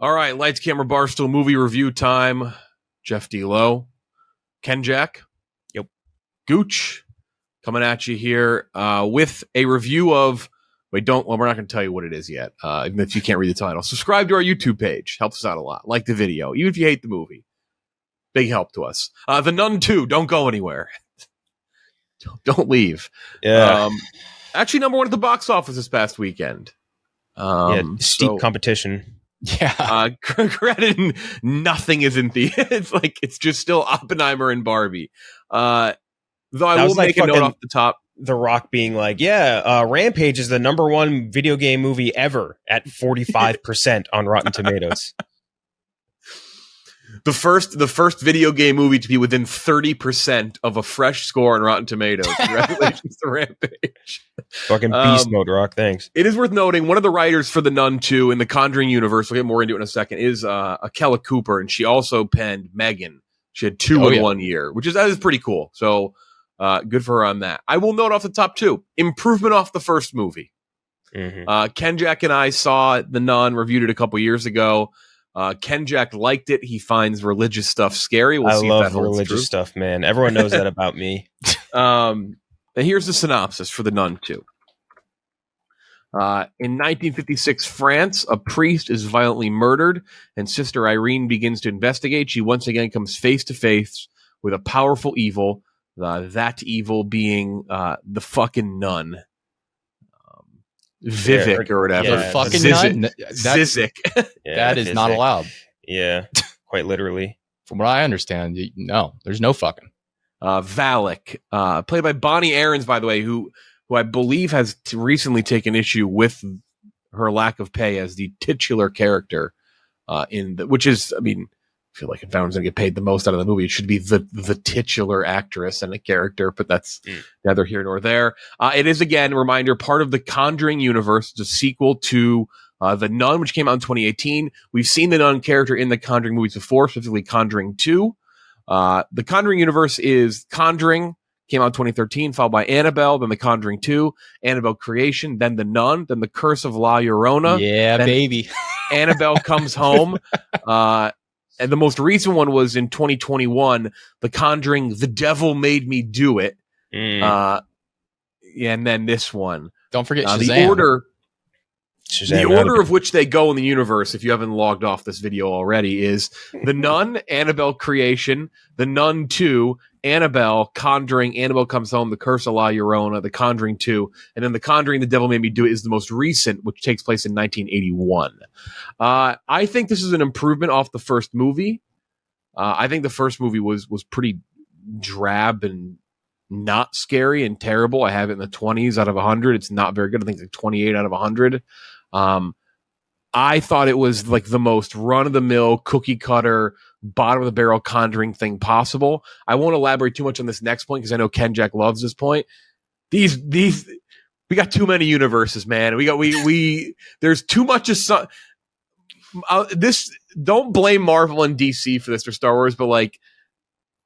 All right, lights, camera, Barstool movie review time. Jeff D. Lowe, Ken Jack, Yep, Gooch, coming at you here with a review of. We're not going to tell you what it is yet, even if you can't read the title. Subscribe to our YouTube page. Helps us out a lot. Like the video, even if you hate the movie. Big help to us. The Nun 2, don't go anywhere. Don't leave. yeah, actually, number one at the box office this past weekend. steep competition. Yeah. Granted, nothing is in theaters. It's just still Oppenheimer and Barbie. Though I will make a note off the top. The Rock being like, Rampage is the number one video game movie ever at 45% on Rotten Tomatoes. The first video game movie to be within 30% of a fresh score on Rotten Tomatoes. Congratulations to Rampage. Fucking beast mode, Rock. Thanks. It is worth noting, one of the writers for The Nun 2 in the Conjuring universe, we'll get more into it in a second, is Akela Cooper, and she also penned Megan. She had two in 1 year, that is pretty cool. So good for her on that. I will note off the top too, improvement off the first movie. Mm-hmm. Ken Jack and I saw The Nun, reviewed it a couple years ago. Ken Jack liked it. He finds religious stuff scary. We'll see love if that holds religious true. stuff, man. Everyone knows that about me. And here's the synopsis for The Nun 2. In 1956 France, a priest is violently murdered, and Sister Irene begins to investigate. She once again comes face to face with a powerful evil, that evil being the fucking nun. Vivek or whatever. The fucking nun? Zizek. That is not allowed. Yeah, quite literally. From what I understand, no, there's no fucking. Valak, played by Bonnie Aarons, by the way, who I believe has recently taken issue with her lack of pay as the titular character which is, I mean, I feel like if anyone's going to get paid the most out of the movie, it should be the titular actress and a character, but that's neither here nor there. It is, again, a reminder, part of the Conjuring universe. It's a sequel to The Nun, which came out in 2018. We've seen the Nun character in the Conjuring movies before, specifically Conjuring 2. The Conjuring universe is Conjuring, came out in 2013, followed by Annabelle, then The Conjuring 2, Annabelle Creation, then The Nun, then The Curse of La Llorona. Yeah, baby. Annabelle Comes Home. And the most recent one was in 2021, The Conjuring, The Devil Made Me Do It. And then this one. Don't forget Shazam. The order of which they go in the universe, if you haven't logged off this video already, is The Nun, Annabelle Creation, The Nun 2, Annabelle, Conjuring, Annabelle Comes Home, The Curse of La Llorona, The Conjuring 2, and then The Conjuring, The Devil Made Me Do It is the most recent, which takes place in 1981. I think this is an improvement off the first movie. I think the first movie was pretty drab and not scary and terrible. I have it in the 20s out of 100. It's not very good. I think it's like 28 out of 100. I thought it was like the most run-of-the-mill, cookie-cutter, bottom-of-the-barrel Conjuring thing possible. I won't elaborate too much on this next point because I know Ken Jack loves this point. We got too many universes, man. There's too much of this. Don't blame Marvel and DC for this or Star Wars, but like,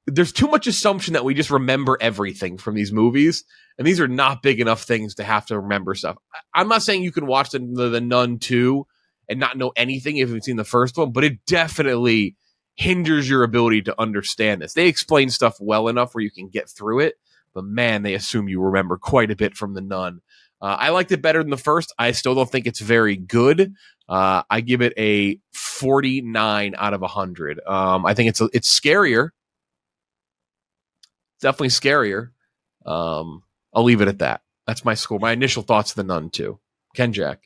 there's too much assumption that we just remember everything from these movies, and these are not big enough things to have to remember stuff. I'm not saying you can watch the Nun 2 and not know anything if you've seen the first one, but it definitely hinders your ability to understand this. They explain stuff well enough where you can get through it, but man, they assume you remember quite a bit from the Nun. I liked it better than the first. I still don't think it's very good. I give it a 49 out of 100. I think it's scarier. Definitely scarier. I'll leave it at that. That's my score. My initial thoughts of the Nun 2. Ken Jack.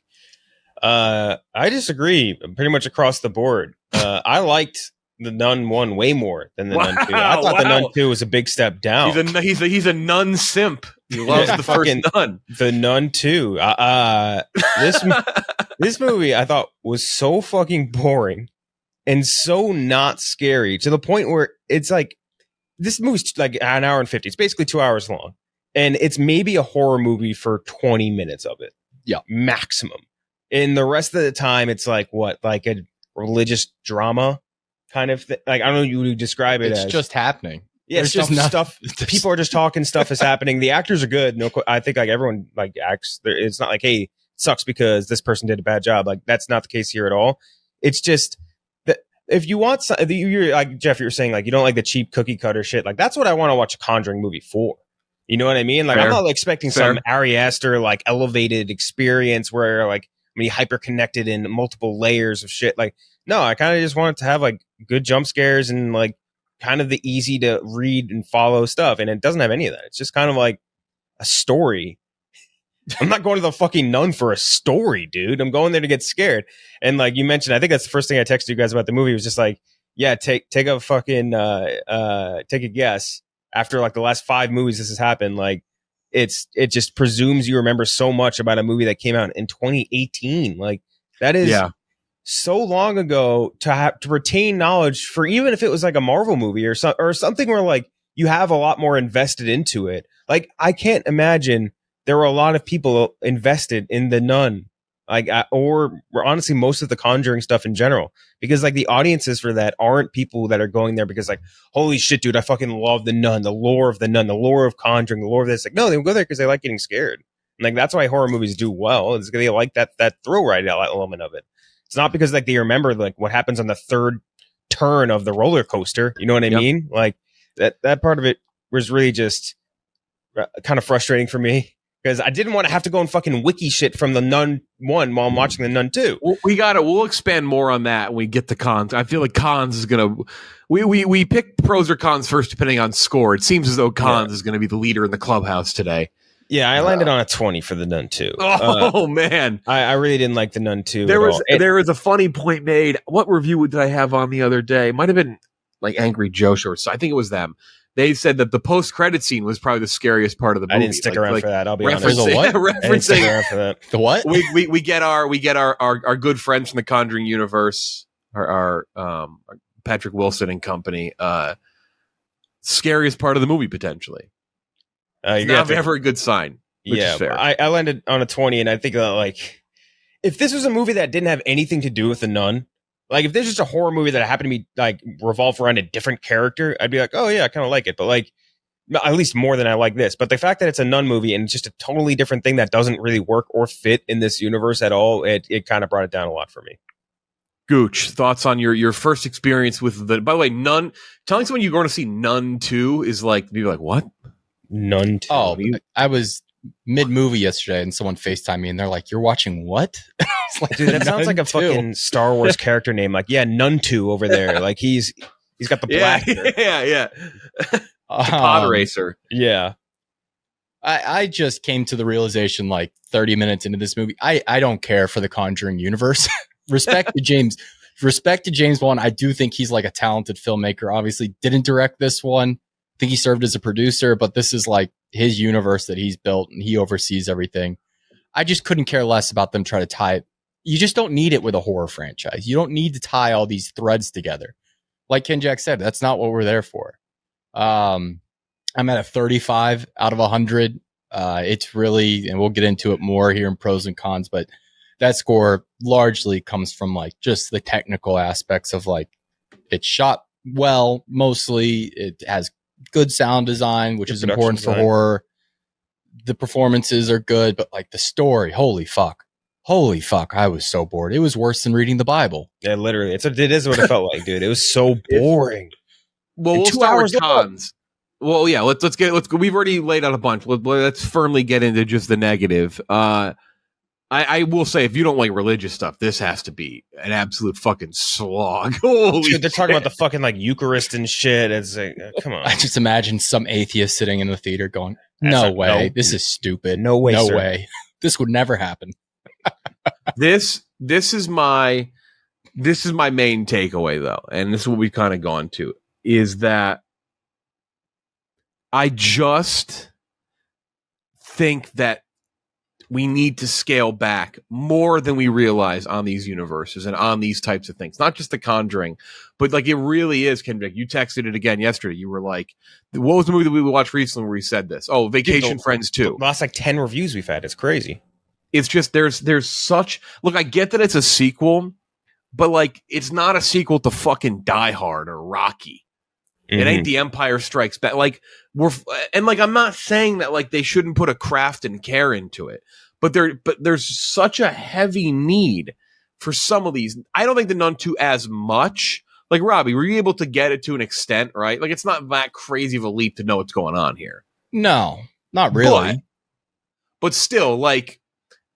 I disagree pretty much across the board. I liked the Nun 1 way more than the Nun 2. I thought the Nun 2 was a big step down. He's a Nun simp. He loves the first Nun. The Nun 2. This movie I thought was so fucking boring and so not scary to the point where it's like, this movie's like an hour and 50. It's basically 2 hours long. And it's maybe a horror movie for 20 minutes of it. Yeah. Maximum. And the rest of the time, it's like what? Like a religious drama kind of thing? Like, I don't know you would describe it as. It's just happening. Yeah, it's just stuff. People are just talking, stuff is happening. The actors are good. I think like everyone like acts. It's not like, hey, it sucks because this person did a bad job. Like, that's not the case here at all. It's just that if you want, you're like Jeff, you're saying like you don't like the cheap cookie cutter shit. Like that's what I want to watch a Conjuring movie for. You know what I mean? Like Fair. I'm not expecting Fair. some Ari Aster like elevated experience where like hyper connected in multiple layers of shit. Like no, I kind of just want it to have like good jump scares and like kind of the easy to read and follow stuff. And it doesn't have any of that. It's just kind of like a story. I'm not going to the fucking Nun for a story, dude. I'm going there to get scared. And like you mentioned, I think that's the first thing I texted you guys about the movie was just like, yeah, take a fucking take a guess. After like the last 5 movies this has happened, like it just presumes you remember so much about a movie that came out in 2018. Like that is so long ago to have to retain knowledge for, even if it was like a Marvel movie or something where like you have a lot more invested into it. Like I can't imagine there were a lot of people invested in The Nun, like, or honestly, most of the Conjuring stuff in general, because like the audiences for that aren't people that are going there because like, holy shit, dude, I fucking love The Nun, the lore of The Nun, the lore of Conjuring, the lore of this. Like, no, they go there because they like getting scared. And like that's why horror movies do well. It's they like that thrill ride element of it. It's not because like they remember like what happens on the third turn of the roller coaster. You know what I mean? Like that part of it was really just kind of frustrating for me. Because I didn't want to have to go and fucking wiki shit from The Nun 1 while I'm watching The Nun 2. Well, we'll expand more on that when we get to cons. I feel like cons is going to... We pick pros or cons first depending on score. It seems as though cons is going to be the leader in the clubhouse today. Yeah, I landed on a 20 for The Nun 2. Oh, man. I really didn't like The Nun 2 There was a funny point made. What review did I have on the other day? It might have been like Angry Joe Shorts. I think it was them. They said that the post-credit scene was probably the scariest part of the movie. I didn't stick around for that. I'll be honest. Referencing for that. The what? we get our good friends from the Conjuring universe, our Patrick Wilson and company. Scariest part of the movie potentially. It's not a very good sign. Yeah, I landed on a 20, and I think that like if this was a movie that didn't have anything to do with The Nun. Like, if there's just a horror movie that happened to be, like, revolve around a different character, I'd be like, oh, yeah, I kind of like it. But, like, at least more than I like this. But the fact that it's a Nun movie and it's just a totally different thing that doesn't really work or fit in this universe at all, it kind of brought it down a lot for me. Gooch, thoughts on your first experience with the... By the way, Nun... Telling someone you're going to see Nun 2 is like... Be like, what? Nun 2? Oh, I was mid-movie yesterday and someone FaceTimed me and they're like, you're watching what? Like, dude, that sounds like a fucking Star Wars character name. Like, yeah, Nun-2 over there. Like, he's got the blaster. Yeah. Pod racer. Yeah. I just came to the realization like 30 minutes into this movie. I don't care for the Conjuring universe. Respect to James Wan. I do think he's like a talented filmmaker. Obviously didn't direct this one. I think he served as a producer, but this is like his universe that he's built and he oversees everything. I just couldn't care less about them trying to tie it. You just don't need it with a horror franchise. You don't need to tie all these threads together. Like Ken Jack said, that's not what we're there for. I'm at a 35 out of 100. It's really, and we'll get into it more here in pros and cons, but that score largely comes from like just the technical aspects of like it's shot well, mostly it has good sound design, which is important for horror. The performances are good, but like the story, holy fuck, I was so bored. It was worse than reading the Bible. Yeah, literally. It is what it felt like, dude. It was so boring. Well, we'll start with cons. Well, yeah, let's go. We've already laid out a bunch. Let's firmly get into just the negative. I will say, if you don't like religious stuff, this has to be an absolute fucking slog. Holy dude, they're talking about the fucking like Eucharist and shit. It's like, come on. I just imagine some atheist sitting in the theater going, "No way, this is stupid. No way, no way. This would never happen." This is my main takeaway though, and this is what we've kind of gone to, is that I just think that we need to scale back more than we realize on these universes and on these types of things. Not just The Conjuring, but like it really is, Kendrick. You texted it again yesterday. You were like, what was the movie that we watched recently where we said this? Oh, Vacation Friends 2. The last like 10 reviews we've had. It's crazy. It's just there's such... Look, I get that it's a sequel, but like it's not a sequel to fucking Die Hard or Rocky. It ain't The Empire Strikes Back. Like I'm not saying that like they shouldn't put a craft and care into it, but there's such a heavy need for some of these. I don't think The Nun 2 as much. Like, Robbie, were you able to get it to an extent, right? Like, it's not that crazy of a leap to know what's going on here. No, not really. But still, like,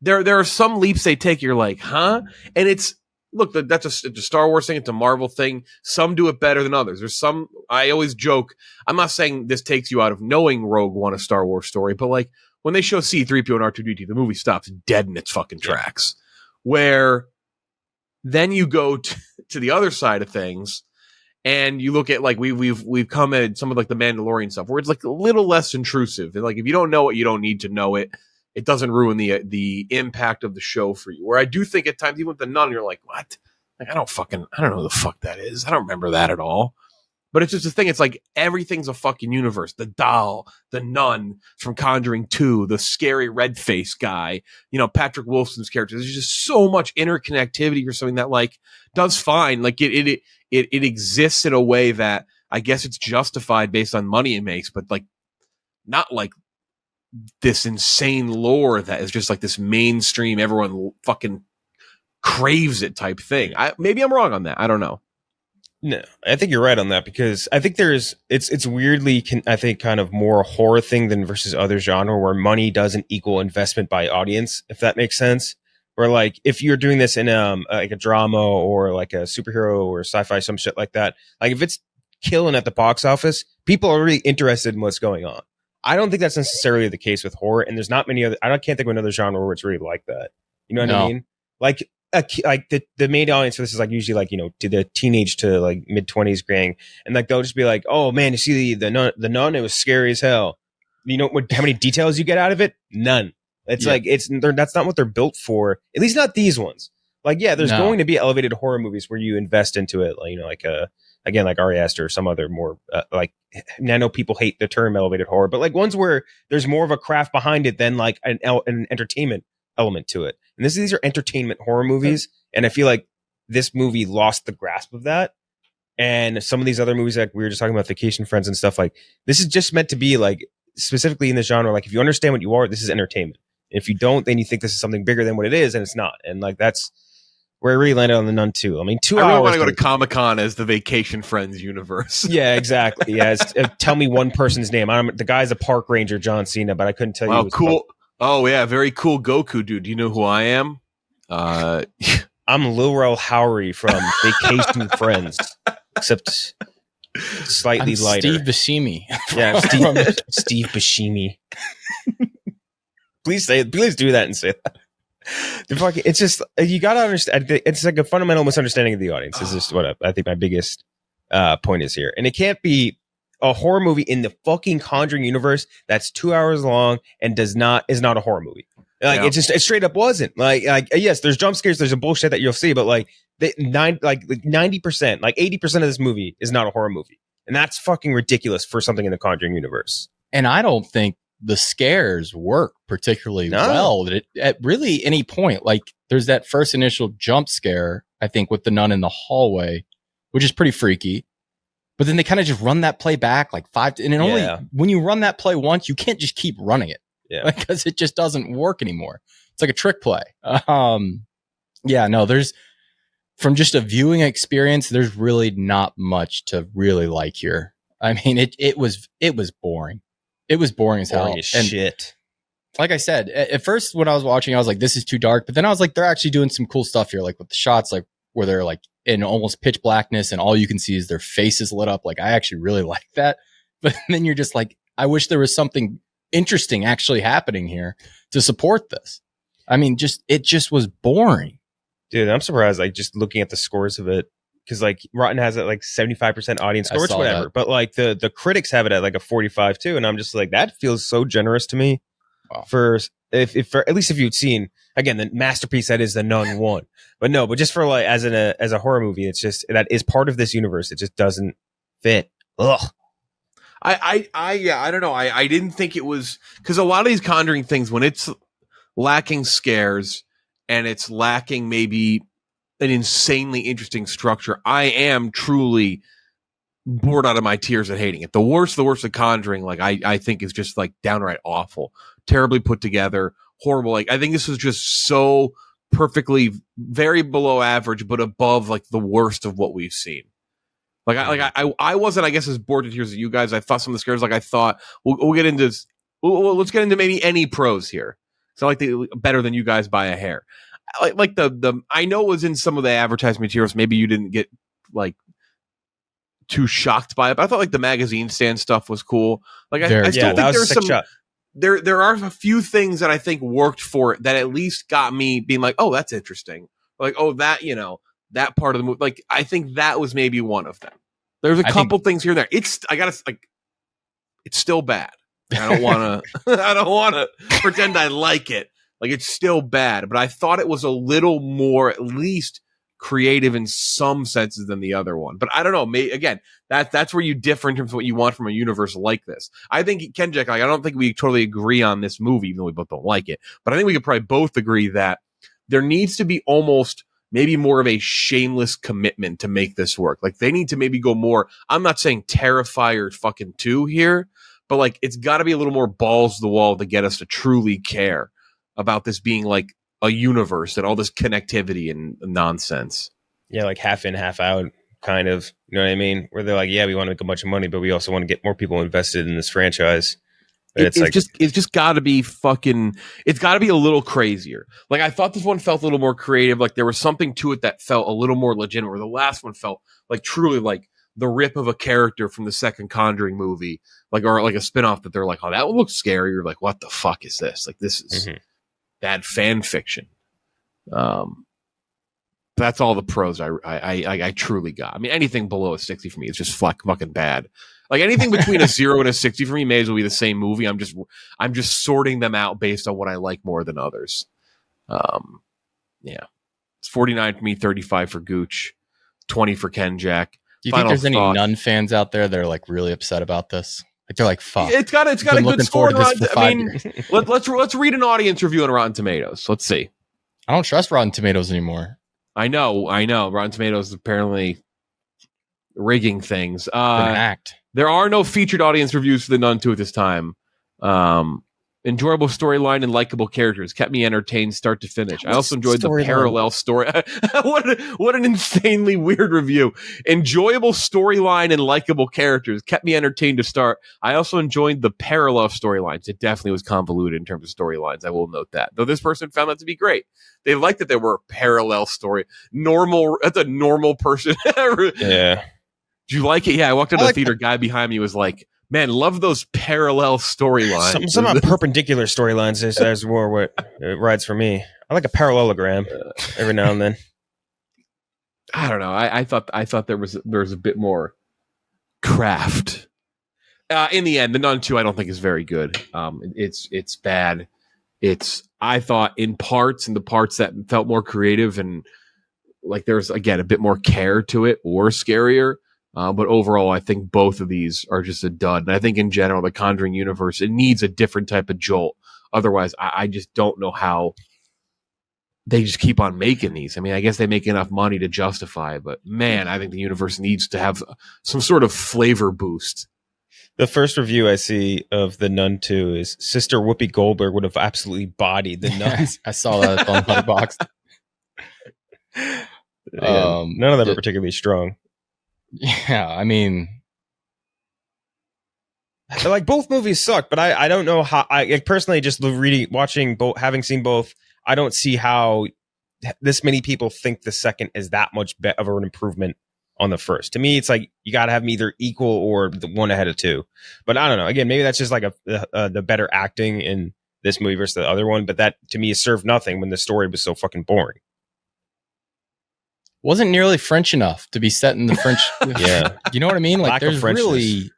there are some leaps they take. You're like, huh? And it's, look, that's it's a Star Wars thing. It's a Marvel thing. Some do it better than others. There's some, I always joke, I'm not saying this takes you out of knowing Rogue One, a Star Wars story, but like, when they show C-3PO and R2-D2, the movie stops dead in its fucking tracks. Where then you go to the other side of things, and you look at, like, we've come at some of like the Mandalorian stuff, where it's like a little less intrusive. And like, if you don't know it, you don't need to know it. It doesn't ruin the impact of the show for you. Where I do think at times, even with The Nun, you're like, what? Like, I don't know who the fuck that is. I don't remember that at all. But it's just a thing. It's like everything's a fucking universe. The doll, the nun from Conjuring 2, the scary red face guy, Patrick Wilson's character. There's just so much interconnectivity or something that, like, does fine. Like, it exists in a way that I guess it's justified based on money it makes, but like, not like this insane lore that is just like this mainstream, everyone fucking craves it type thing. Maybe I'm wrong on that. I don't know. No, I think you're right on that, because I think it's weirdly, I think, kind of more a horror thing than versus other genre where money doesn't equal investment by audience, if that makes sense. Where, like, if you're doing this in like a drama or like a superhero or sci-fi, some shit like that, like if it's killing at the box office, people are really interested in what's going on. I don't think that's necessarily the case with horror, and there's not many other. I can't think of another genre where it's really like that. You know what I mean? Like the main audience for this is like usually like, to the teenage to like mid-20s gang, and like they'll just be like, oh man, you see the nun, it was scary as hell. You know how many details you get out of it? None. It's like that's not what they're built for. At least not these ones. Like, yeah, there's going to be elevated horror movies where you invest into it, like again, like Ari Aster or some other more like, I know people hate the term elevated horror, but like ones where there's more of a craft behind it than like an entertainment element to it. And these are entertainment horror movies, and I feel like this movie lost the grasp of that. And some of these other movies, like we were just talking about Vacation Friends and stuff, like this is just meant to be like specifically in the genre. Like if you understand what you are, this is entertainment. If you don't, then you think this is something bigger than what it is, and it's not. And like that's where I really landed on The Nun 2. I mean, 2 hours. I really want to go to Comic-Con as the Vacation Friends universe. Yeah, exactly. Yeah, tell me one person's name. The guy's a park ranger, John Cena, but I couldn't tell you. Oh, cool. Oh, yeah, very cool Goku dude. Do you know who I am? I'm Lil Rel Howery from Vacation Friends, except slightly lighter. Steve Buscemi. Yeah, Steve Buscemi. Please do that and say that. It's just, you gotta understand. It's like a fundamental misunderstanding of the audience. Is just what I think my biggest point is here, and it can't be a horror movie in the fucking Conjuring universe that's 2 hours long and is not a horror movie. Like it straight up wasn't. Like yes, there's jump scares, there's a bullshit that you'll see, but like 90%, like 80% of this movie is not a horror movie, and that's fucking ridiculous for something in the Conjuring universe. And I don't think the scares work particularly well at really any point. Like there's that first initial jump scare, I think, with the nun in the hallway, which is pretty freaky. But then they kind of just run that play back like only when you run that play once, you can't just keep running it. Yeah. Because it just doesn't work anymore. It's like a trick play. There's, from just a viewing experience, there's really not much to really like here. I mean, it was boring. It was boring as hell. Shit. Like I said, at first when I was watching, I was like, this is too dark. But then I was like, they're actually doing some cool stuff here, like with the shots, like where they're like in almost pitch blackness and all you can see is their faces lit up. Like I actually really like that. But then you're just like, I wish there was something interesting actually happening here to support this. I mean, it just was boring. Dude, I'm surprised, like just looking at the scores of it, because like Rotten has it like 75% audience score, or whatever. That. But like the critics have it at like a 45 too, and I'm just like, that feels so generous to me. Wow. For at least if you'd seen, again, the masterpiece that is The Nun 1. But just for like as a horror movie, it's just that is part of this universe. It just doesn't fit. Ugh. I don't know. I didn't think it was, because a lot of these Conjuring things, when it's lacking scares and it's lacking maybe an insanely interesting structure, I am truly bored out of my tears at hating it. The worst of Conjuring, like I think is just like downright awful, terribly put together, horrible. Like I think this was just so perfectly very below average, but above like the worst of what we've seen. I wasn't, I guess, as bored to tears as you guys. I thought some of the scares, like I thought we'll get into let's get into maybe any pros here. So like the better than you guys by a hair. Like the I know it was in some of the advertising materials. Maybe you didn't get like too shocked by it, but I thought like the magazine stand stuff was cool. Like I still think there's some there are a few things that I think worked for it that at least got me being like, oh, that's interesting. Like, oh, that, you know, that part of the movie. Like, I think that was maybe one of them. There's a couple things here and there. It's still bad. I don't want to pretend I like it. Like, it's still bad, but I thought it was a little more, at least, creative in some senses than the other one. But I don't know. Again, that's where you differ in terms of what you want from a universe like this. I think Kenjack, like, I don't think we totally agree on this movie, even though we both don't like it. But I think we could probably both agree that there needs to be almost maybe more of a shameless commitment to make this work. Like, they need to maybe go more. I'm not saying Terrifier fucking 2 here, but like, it's got to be a little more balls to the wall to get us to truly care about this being like a universe and all this connectivity and nonsense. Yeah, like half in, half out, kind of. You know what I mean? Where they're like, yeah, we want to make a bunch of money, but we also want to get more people invested in this franchise. It's just got to be fucking. It's got to be a little crazier. Like, I thought this one felt a little more creative. Like, there was something to it that felt a little more legitimate. Where the last one felt like truly like the rip of a character from the second Conjuring movie, like, or like a spinoff that they're like, oh, that one looks scary. You're like, what the fuck is this? Like, this is bad fan fiction. That's all the pros I truly got. I mean, anything below a 60 for me is just fucking bad. Like, anything between a 0 and a 60 for me may as well be the same movie. I'm just sorting them out based on what I like more than others. Yeah, it's 49 for me, 35 for Gooch, 20 for Kenjack. Do you think there's any Nun fans out there that are like really upset about this? Like, they're like, fuck. It's got a good score. Let's read an audience review on Rotten Tomatoes. Let's see. I don't trust Rotten Tomatoes anymore. I know. Rotten Tomatoes is apparently rigging things. There are no featured audience reviews for The Nun 2 at this time. Enjoyable storyline and likable characters kept me entertained start to finish. I also enjoyed the parallel story. What an insanely weird review. Enjoyable storyline and likable characters kept me entertained to start. I also enjoyed the parallel storylines. It definitely was convoluted in terms of storylines. I will note that. Though this person found that to be great. They liked that there were parallel story. That's a normal person. Yeah. Did you like it? Yeah, I walked into the theater. Guy behind me was like, man, love those parallel storylines. Some perpendicular storylines is more what it rides for me. I like a parallelogram every now and then. I don't know. I thought there was a bit more craft. In the end, The Nun 2 I don't think is very good. It's bad. I thought in parts, and the parts that felt more creative and like there's again a bit more care to it or scarier. But overall, I think both of these are just a dud. And I think in general, the Conjuring universe, it needs a different type of jolt. Otherwise, I just don't know how they just keep on making these. I mean, I guess they make enough money to justify it. But man, I think the universe needs to have some sort of flavor boost. The first review I see of The Nun 2 is Sister Whoopi Goldberg would have absolutely bodied the nuns. I saw that on Letterboxd. None of them are particularly strong. Yeah, I mean, like both movies suck, but I don't know how. I personally just watching both, having seen both, I don't see how this many people think the second is that much of an improvement on the first. To me, it's like you got to have them either equal or the one ahead of two. But I don't know. Again, maybe that's just like the better acting in this movie versus the other one. But that to me served nothing when the story was so fucking boring. Wasn't nearly French enough to be set in the French. Yeah, you know what I mean. Like, there's really,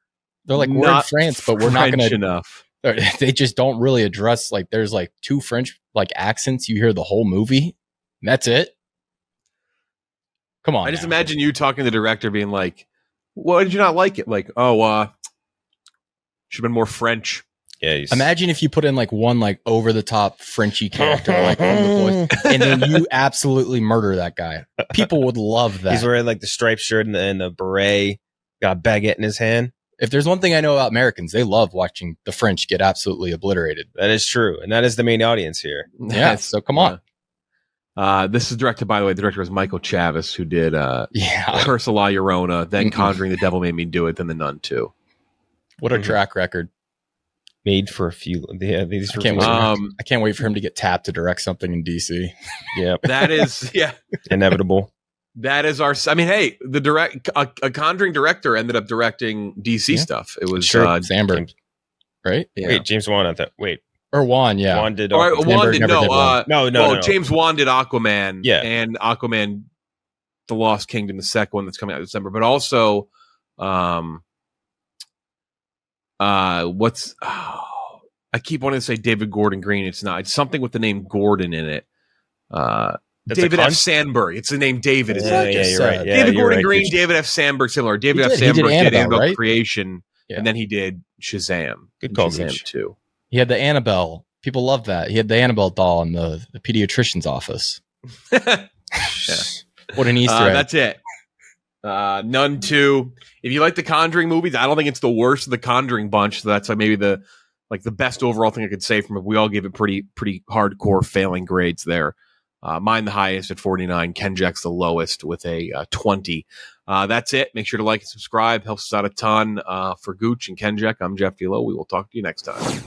they're like, we're in France, but we're not going to enough. They just don't really address like there's like two French like accents. You hear the whole movie. And that's it. Come on. I just imagine you talking to the director, being like, "Why did you not like it?" Like, should have been more French. Yeah. Imagine if you put in like one like over the top Frenchy character, like one of the boys, and then you absolutely murder that guy. People would love that. He's wearing like the striped shirt and the beret, got a baguette in his hand. If there's one thing I know about Americans, they love watching the French get absolutely obliterated. That is true, and that is the main audience here. Yeah. So come on. This is directed, by the way, the director is Michael Chavis, who did Yeah. Curse of La Llorona, then Conjuring, The Devil Made Me Do It, then The Nun 2. What a track record. Made for a few. Yeah, these I can't, wait, reviews. I can't wait for him to get tapped to direct something in DC. Yeah, That is, inevitable. That is our. I mean, hey, a Conjuring director ended up directing DC stuff. It was Sandberg, right? Yeah. Wait, James Wan at that. Wait, or Wan? Yeah, Wan did. Wan did no. No. James Wan did Aquaman. Yeah, and Aquaman, The Lost Kingdom, the second one that's coming out in December. But also, I keep wanting to say David Gordon Green. It's not. It's something with the name Gordon in it. David F. Sandberg. It's the name David. Yeah, you're right. Yeah, David Gordon right. Green, David F. Sandberg, similar. David F. Sandberg did Annabelle Creation, and then he did Shazam. Good call, Shazam 2. He had the Annabelle. People love that. He had the Annabelle doll in the pediatrician's office. What an Easter egg. That's it. Nun 2. If you like the Conjuring movies, I don't think it's the worst of the Conjuring bunch. So that's maybe the best overall thing I could say from it. We all gave it pretty hardcore failing grades there. Mine the highest at 49. Kenjack's the lowest with a 20. That's it. Make sure to like and subscribe. Helps us out a ton. For Gooch and Kenjack, I'm Jeff D'Lo. We will talk to you next time.